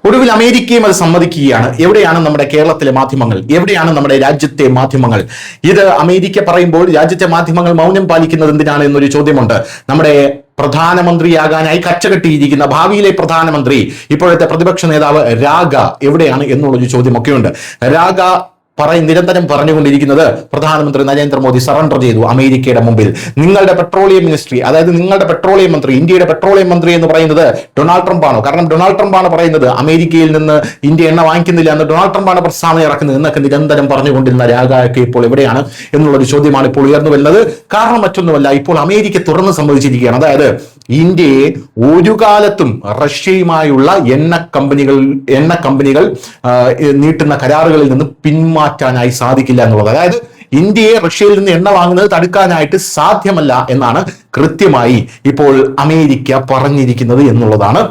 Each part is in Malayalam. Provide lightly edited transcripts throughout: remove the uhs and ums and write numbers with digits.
ഒടുവിൽ അമേരിക്കയും അത് സമ്മതിക്കുകയാണ്. എവിടെയാണ് നമ്മുടെ കേരളത്തിലെ മാധ്യമങ്ങൾ? എവിടെയാണ് നമ്മുടെ രാജ്യത്തെ മാധ്യമങ്ങൾ? ഇത് അമേരിക്ക പറയുമ്പോൾ രാജ്യത്തെ മാധ്യമങ്ങൾ മൗനം പാലിക്കുന്നത് എന്തിനാണ് എന്നൊരു ചോദ്യമുണ്ട്. നമ്മുടെ പ്രധാനമന്ത്രിയാകാനായി കച്ചകെട്ടിയിരിക്കുന്ന ഭാവിയിലെ പ്രധാനമന്ത്രി, ഇപ്പോഴത്തെ പ്രതിപക്ഷ നേതാവ് രാഗ എവിടെയാണ് എന്നുള്ളൊരു ചോദ്യമൊക്കെയുണ്ട്. രാഗ നിരന്തരം പറഞ്ഞുകൊണ്ടിരിക്കുന്നത് പ്രധാനമന്ത്രി നരേന്ദ്രമോദി സറണ്ടർ ചെയ്തു അമേരിക്കയുടെ മുമ്പിൽ. നിങ്ങളുടെ പെട്രോളിയം മിനിസ്ട്രി, അതായത് നിങ്ങളുടെ പെട്രോളിയം മന്ത്രി, ഇന്ത്യയുടെ പെട്രോളിയം മന്ത്രി എന്ന് പറയുന്നത് ഡൊണാൾഡ് ട്രംപ് ആണോ? കാരണം ഡൊണാൾഡ് ട്രംപ് ആണ് പറയുന്നത് അമേരിക്കയിൽ നിന്ന് ഇന്ത്യ എണ്ണ വാങ്ങിക്കുന്നില്ല എന്ന് ഡൊണാൾഡ് ട്രംപ് ആണ് പ്രസ്താവന ഇറക്കുന്നത് എന്നൊക്കെ നിരന്തരം പറഞ്ഞുകൊണ്ടിരുന്ന രാഗയൊക്കെ ഇപ്പോൾ എവിടെയാണ് എന്നുള്ളൊരു ചോദ്യമാണ് ഇപ്പോൾ ഉയർന്നു വരുന്നത്. കാരണം മറ്റൊന്നുമല്ല, ഇപ്പോൾ അമേരിക്ക തുറന്ന് സമ്മതിച്ചിരിക്കുകയാണ്. അതായത് ഇന്ത്യയെ ഒരു കാലത്തും റഷ്യയുമായുള്ള എണ്ണ കമ്പനികൾ നീട്ടുന്ന കരാറുകളിൽ നിന്ന് പിന്മാറ്റാനായി സാധിക്കില്ല എന്നുള്ളത്. അതായത് ഇന്ത്യയെ റഷ്യയിൽ നിന്ന് എണ്ണ വാങ്ങുന്നത് തടുക്കാനായിട്ട് സാധ്യമല്ല എന്നാണ് കൃത്യമായി ഇപ്പോൾ അമേരിക്ക പറഞ്ഞിരിക്കുന്നത് എന്നുള്ളതാണ്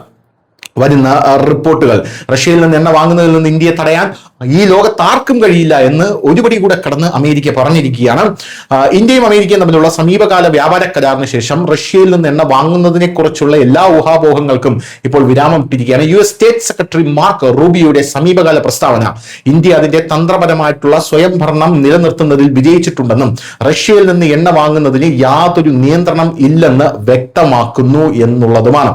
വരുന്ന റിപ്പോർട്ടുകൾ. റഷ്യയിൽ നിന്ന് എണ്ണ വാങ്ങുന്നതിൽ നിന്ന് ഇന്ത്യയെ തടയാൻ ഈ ലോകത്ത് ആർക്കും കഴിയില്ല എന്ന് ഒരുപടി കൂടെ കടന്ന് അമേരിക്ക പറഞ്ഞിരിക്കുകയാണ്. ഇന്ത്യയും അമേരിക്കയും തമ്മിലുള്ള സമീപകാല വ്യാപാര കരാറിന് ശേഷം റഷ്യയിൽ നിന്ന് എണ്ണ വാങ്ങുന്നതിനെ കുറിച്ചുള്ള എല്ലാ ഊഹാപോഹങ്ങൾക്കും ഇപ്പോൾ വിരാമം ഇട്ടിരിക്കുകയാണ്. US സ്റ്റേറ്റ് സെക്രട്ടറി മാർക്ക് റൂബിയോയുടെ സമീപകാല പ്രസ്താവന ഇന്ത്യ അതിന്റെ തന്ത്രപരമായിട്ടുള്ള സ്വയംഭരണം നിലനിർത്തുന്നതിൽ വിജയിച്ചിട്ടുണ്ടെന്നും റഷ്യയിൽ നിന്ന് എണ്ണ വാങ്ങുന്നതിന് യാതൊരു നിയന്ത്രണം ഇല്ലെന്ന് വ്യക്തമാക്കുന്നു എന്നുള്ളതുമാണ്.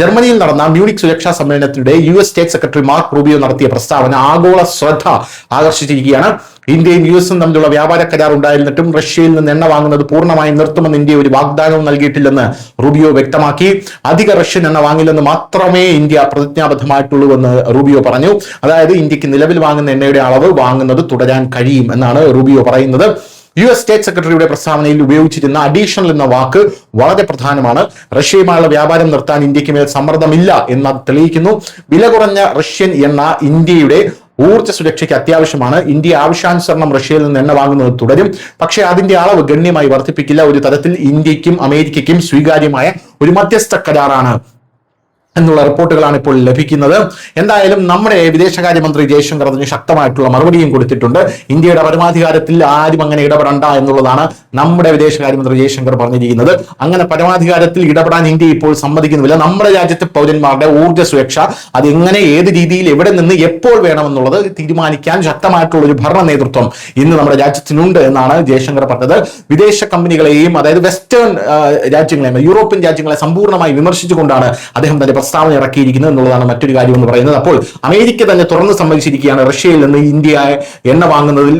ജർമ്മനിയിൽ നടന്ന മ്യൂണിക് സുരക്ഷാ സമ്മേളനത്തിനിടെ US state secretary mark Rubio നടത്തിയ പ്രസ്താവന ആഗോള ശ്രദ്ധ ആകർഷിച്ചിരിക്കുകയാണ്. ഇന്ത്യയും US തമ്മിലുള്ള വ്യാപാര കരാർ ഉണ്ടായിരുന്നിട്ടും റഷ്യയിൽ നിന്ന് എണ്ണ വാങ്ങുന്നത് പൂർണ്ണമായും നിർത്തുമെന്ന് ഇന്ത്യ ഒരു വാഗ്ദാനവും നൽകിയിട്ടില്ലെന്ന് റൂബിയോ വ്യക്തമാക്കി. അധിക റഷ്യൻ എണ്ണ വാങ്ങില്ലെന്ന് മാത്രമേ ഇന്ത്യ പ്രതിജ്ഞാബദ്ധമായിട്ടുള്ളൂ എന്ന് റൂബിയോ പറഞ്ഞു. അതായത് ഇന്ത്യക്ക് നിലവിൽ വാങ്ങുന്ന എണ്ണയുടെ അളവ് വാങ്ങുന്നത് തുടരാൻ കഴിയും എന്നാണ് റൂബിയോ പറയുന്നത്. US സ്റ്റേറ്റ് സെക്രട്ടറിയുടെ പ്രസ്താവനയിൽ ഉപയോഗിച്ചിരുന്ന അഡീഷണൽ എന്ന വാക്ക് വളരെ പ്രധാനമാണ്. റഷ്യയുമായുള്ള വ്യാപാരം നിർത്താൻ ഇന്ത്യക്ക് മേൽ സമ്മർദ്ദമില്ല എന്ന് തെളിയിക്കുന്നു. വില കുറഞ്ഞ റഷ്യൻ എണ്ണ ഇന്ത്യയുടെ ഊർജ്ജ സുരക്ഷയ്ക്ക് അത്യാവശ്യമാണ്. ഇന്ത്യ ആവശ്യാനുസരണം റഷ്യയിൽ നിന്ന് എണ്ണ വാങ്ങുന്നത് തുടരും, പക്ഷേ അതിന്റെ അളവ് ഗണ്യമായി വർദ്ധിപ്പിക്കില്ല. ഒരു തരത്തിൽ ഇന്ത്യക്കും അമേരിക്കയ്ക്കും സ്വീകാര്യമായ ഒരു മധ്യസ്ഥ കരാറാണ് എന്നുള്ള റിപ്പോർട്ടുകളാണ് ഇപ്പോൾ ലഭിക്കുന്നത്. എന്തായാലും നമ്മുടെ വിദേശകാര്യമന്ത്രി ജയശങ്കർ അതിന് ശക്തമായിട്ടുള്ള മറുപടിയും കൊടുത്തിട്ടുണ്ട്. ഇന്ത്യയുടെ പരമാധികാരത്തിൽ ആരും അങ്ങനെ ഇടപെടണ്ട എന്നുള്ളതാണ് നമ്മുടെ വിദേശകാര്യമന്ത്രി ജയശങ്കർ പറഞ്ഞിരിക്കുന്നത്. അങ്ങനെ പരമാധികാരത്തിൽ ഇടപെടാൻ ഇന്ത്യ ഇപ്പോൾ സമ്മതിക്കുന്നില്ല. നമ്മുടെ രാജ്യത്തെ പൗരന്മാരുടെ ഊർജ്ജ സുരക്ഷ അത് എങ്ങനെ, ഏത് രീതിയിൽ, എവിടെ നിന്ന്, എപ്പോൾ വേണമെന്നുള്ളത് തീരുമാനിക്കാൻ ശക്തമായിട്ടുള്ള ഒരു ഭരണ നേതൃത്വം ഇന്ന് നമ്മുടെ രാജ്യത്തിനുണ്ട് എന്നാണ് ജയശങ്കർ പറഞ്ഞത്. വിദേശ കമ്പനികളെയും, അതായത് വെസ്റ്റേൺ രാജ്യങ്ങളെയും, യൂറോപ്യൻ രാജ്യങ്ങളെ സമ്പൂർണ്ണമായി വിമർശിച്ചുകൊണ്ടാണ് അദ്ദേഹം തന്റെ പ്രസ്താവന ഇറക്കിയിരിക്കുന്നത് എന്നുള്ളതാണ് മറ്റൊരു കാര്യം എന്ന് പറയുന്നത്. അപ്പോൾ അമേരിക്ക തന്നെ തുറന്ന് സമ്മതിച്ചിരിക്കുകയാണ് റഷ്യയിൽ നിന്ന് ഇന്ത്യ എണ്ണ വാങ്ങുന്നതിൽ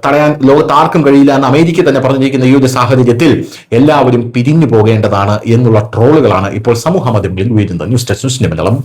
തടയാൻ ലോകത്ത് ആർക്കും കഴിയില്ല എന്ന് അമേരിക്ക തന്നെ പറഞ്ഞിരിക്കുന്ന ഈ ഒരു സാഹചര്യത്തിൽ എല്ലാവരും പിരിഞ്ഞു പോകേണ്ടതാണ് എന്നുള്ള ട്രോളുകളാണ് ഇപ്പോൾ സമൂഹ മാധ്യമങ്ങളിൽ ഉയരുന്നത്. News desk news Malayalam.